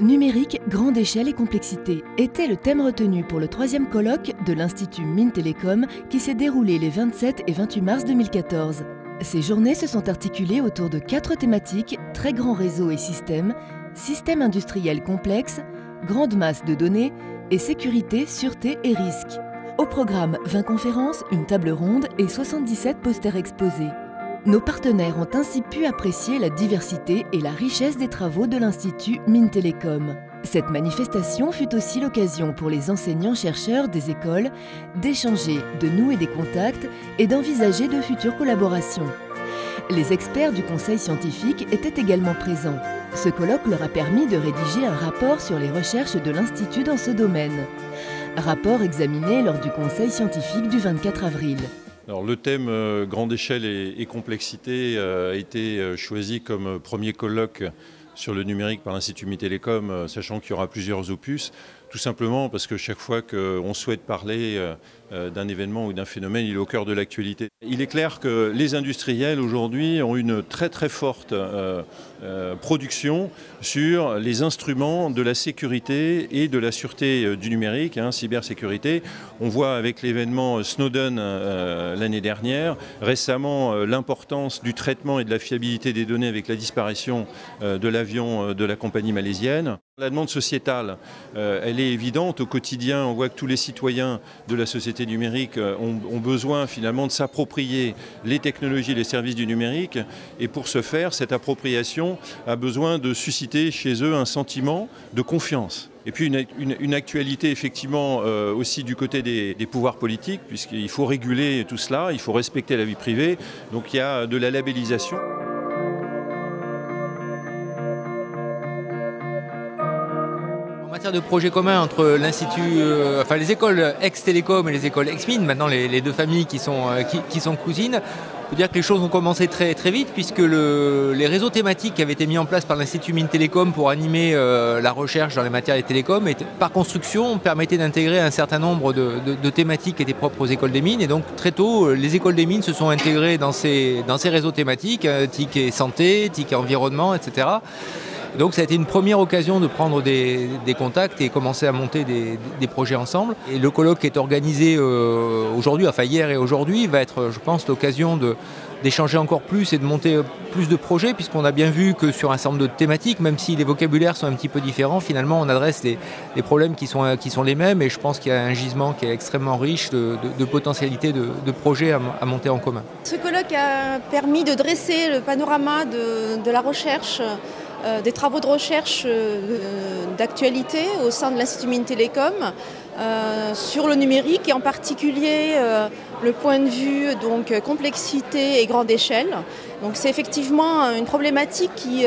Numérique, grande échelle et complexité était le thème retenu pour le 3e colloque de l'Institut Mines Télécom qui s'est déroulé les 27 et 28 mars 2014. Ces journées se sont articulées autour de 4 thématiques: très grands réseaux et systèmes, systèmes industriels complexes, grande masse de données et sécurité, sûreté et risques. Au programme 20 conférences, une table ronde et 77 posters exposés. Nos partenaires ont ainsi pu apprécier la diversité et la richesse des travaux de l'Institut Mines Télécom. Cette manifestation fut aussi l'occasion pour les enseignants-chercheurs des écoles d'échanger, de nouer des contacts et d'envisager de futures collaborations. Les experts du conseil scientifique étaient également présents. Ce colloque leur a permis de rédiger un rapport sur les recherches de l'Institut dans ce domaine. Rapport examiné lors du conseil scientifique du 24 avril. Alors, le thème grande échelle et complexité a été choisi comme premier colloque sur le numérique par l'Institut Mines Télécom, sachant qu'il y aura plusieurs opus, tout simplement parce que chaque fois qu'on souhaite parler d'un événement ou d'un phénomène, il est au cœur de l'actualité. Il est clair que les industriels aujourd'hui ont une très forte production sur les instruments de la sécurité et de la sûreté du numérique, cybersécurité. On voit avec l'événement Snowden l'année dernière, récemment l'importance du traitement et de la fiabilité des données avec la disparition de l'avion de la compagnie malaisienne. La demande sociétale, elle est évidente. Au quotidien, on voit que tous les citoyens de la société numérique ont besoin finalement de s'approprier les technologies et les services du numérique. Et pour ce faire, cette appropriation a besoin de susciter chez eux un sentiment de confiance. Et puis une actualité effectivement aussi du côté des pouvoirs politiques, puisqu'il faut réguler tout cela, il faut respecter la vie privée. Donc il y a de la labellisation. En matière de projets communs entre l'Institut, les écoles ex-Télécom et les écoles ex-Mines, maintenant les deux familles qui sont cousines, on peut dire que les choses ont commencé très vite puisque les réseaux thématiques qui avaient été mis en place par l'Institut Mines Télécom pour animer la recherche dans les matières des télécoms, par construction, permettaient d'intégrer un certain nombre de thématiques qui étaient propres aux écoles des mines. Et donc très tôt, les écoles des mines se sont intégrées dans ces réseaux thématiques, TIC et santé, TIC et environnement, etc. Donc ça a été une première occasion de prendre des contacts et commencer à monter des projets ensemble. Et le colloque qui est organisé aujourd'hui, hier et aujourd'hui, va être, je pense, l'occasion d'échanger encore plus et de monter plus de projets, puisqu'on a bien vu que sur un certain nombre de thématiques, même si les vocabulaires sont un petit peu différents, finalement on adresse des problèmes qui sont les mêmes, et je pense qu'il y a un gisement qui est extrêmement riche de potentialités de projets à monter en commun. Ce colloque a permis de dresser le panorama de la recherche, des travaux de recherche d'actualité au sein de l'Institut Mines Télécom sur le numérique, et en particulier le point de vue complexité et grande échelle. Donc c'est effectivement une problématique qui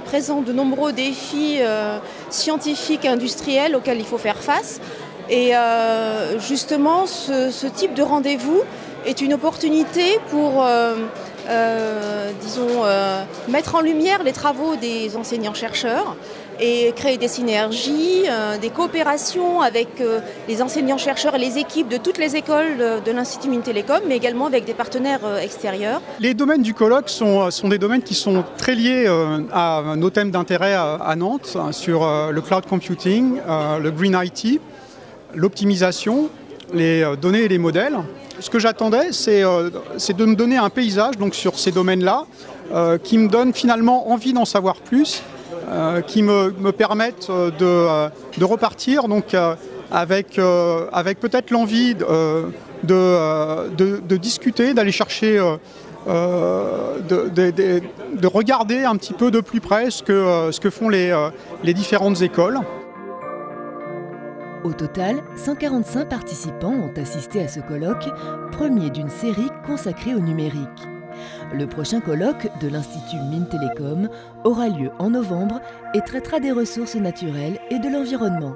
présente de nombreux défis scientifiques et industriels auxquels il faut faire face. Et justement ce type de rendez-vous est une opportunité pour mettre en lumière les travaux des enseignants-chercheurs et créer des synergies, des coopérations avec les enseignants-chercheurs et les équipes de toutes les écoles de l'Institut Mines Télécom, mais également avec des partenaires extérieurs. Les domaines du colloque sont des domaines qui sont très liés à nos thèmes d'intérêt à Nantes, sur le cloud computing, le green IT, l'optimisation, les données et les modèles. Ce que j'attendais, c'est de me donner un paysage sur ces domaines-là qui me donne finalement envie d'en savoir plus, qui me permettent de repartir avec peut-être l'envie de discuter, d'aller chercher, de regarder un petit peu de plus près ce que font les différentes écoles. Au total, 145 participants ont assisté à ce colloque, premier d'une série consacrée au numérique. Le prochain colloque de l'Institut Mines Télécom aura lieu en novembre et traitera des ressources naturelles et de l'environnement.